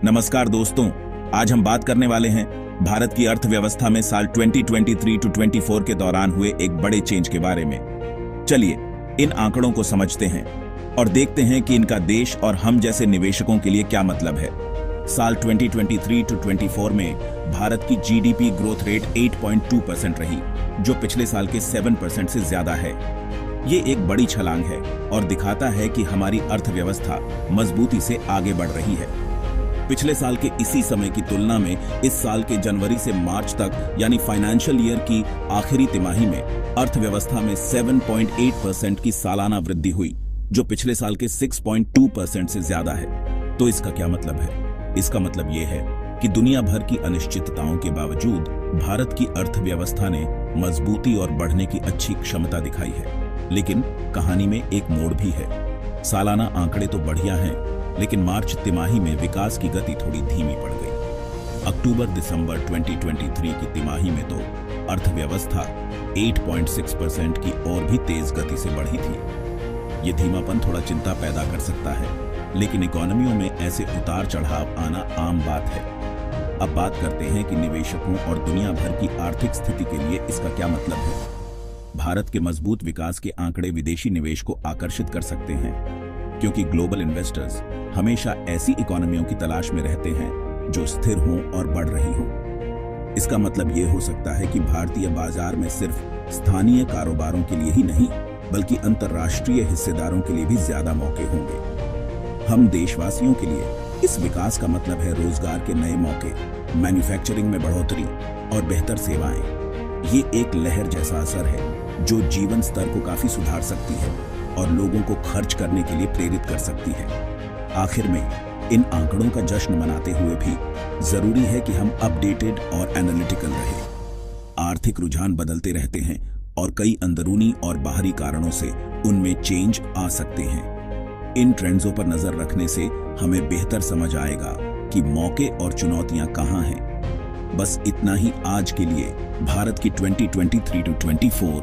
नमस्कार दोस्तों, आज हम बात करने वाले हैं भारत की अर्थव्यवस्था में साल 2023 टू 24 के दौरान हुए एक बड़े चेंज के बारे में। चलिए इन आंकड़ों को समझते हैं और देखते हैं कि इनका देश और हम जैसे निवेशकों के लिए क्या मतलब है। साल 2023 टू 24 में भारत की जीडीपी ग्रोथ रेट 8.2% रही, जो पिछले साल के 7% से ज्यादा है। ये एक बड़ी छलांग है और दिखाता है कि हमारी अर्थव्यवस्था मजबूती से आगे बढ़ रही है। पिछले साल के इसी समय की तुलना में इस साल के जनवरी से मार्च तक यानी फाइनेंशियल ईयर की आखिरी तिमाही में अर्थव्यवस्था में 7.8% की सालाना वृद्धि हुई, जो पिछले साल के 6.2% से ज्यादा है। तो इसका क्या मतलब है? इसका मतलब ये है कि दुनिया भर की अनिश्चितताओं के बावजूद भारत की अर्थव्यवस्था ने मजबूती और बढ़ने की अच्छी क्षमता दिखाई है। लेकिन कहानी में एक मोड़ भी है। सालाना आंकड़े तो बढ़िया हैं, लेकिन मार्च तिमाही में विकास की गति थोड़ी धीमी पड़ गई। अक्टूबर-दिसंबर 2023 की तिमाही में तो अर्थव्यवस्था 8.6% की और भी तेज गति से बढ़ी थी। ये धीमापन थोड़ा चिंता पैदा कर सकता है, लेकिन इकोनॉमियों में ऐसे उतार चढ़ाव आना आम बात है। अब बात करते हैं कि निवेशकों और दुनिया भर की आर्थिक स्थिति के लिए इसका क्या मतलब है। भारत के मजबूत विकास के आंकड़े विदेशी निवेश को आकर्षित कर सकते हैं, क्योंकि ग्लोबल इन्वेस्टर्स हमेशा ऐसी इकोनॉमियों की तलाश में रहते हैं जो स्थिर हों और बढ़ रही हों। इसका मतलब ये हो सकता है कि भारतीय बाजार में सिर्फ स्थानीय कारोबारों के लिए ही नहीं, बल्कि अंतर्राष्ट्रीय हिस्सेदारों के लिए भी ज्यादा मौके होंगे। हम देशवासियों के लिए इस विकास का मतलब है रोजगार के नए मौके, मैन्युफैक्चरिंग में बढ़ोतरी और बेहतर सेवाएं। ये एक लहर जैसा असर है जो जीवन स्तर को काफी सुधार सकती है और लोगों को खर्च करने के लिए प्रेरित कर सकती है। आखिर में इन आंकड़ों का जश्न मनाते हुए भी जरूरी है कि हम अपडेटेड और एनालिटिकल रहें। आर्थिक रुझान बदलते रहते हैं और कई अंदरूनी और बाहरी कारणों से उनमें चेंज आ सकते हैं। इन ट्रेंड्सों पर नजर रखने से हमें बेहतर समझ आएगा कि मौके और चुनौतियां कहां हैं। बस इतना ही आज के लिए भारत की 2023 टू 24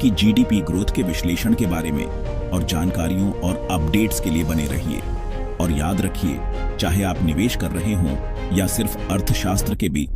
की जीडीपी ग्रोथ के विश्लेषण के बारे में और जानकारियों और अपडेट्स के लिए बने रहिए। और याद रखिए, चाहे आप निवेश कर रहे हों या सिर्फ अर्थशास्त्र के भी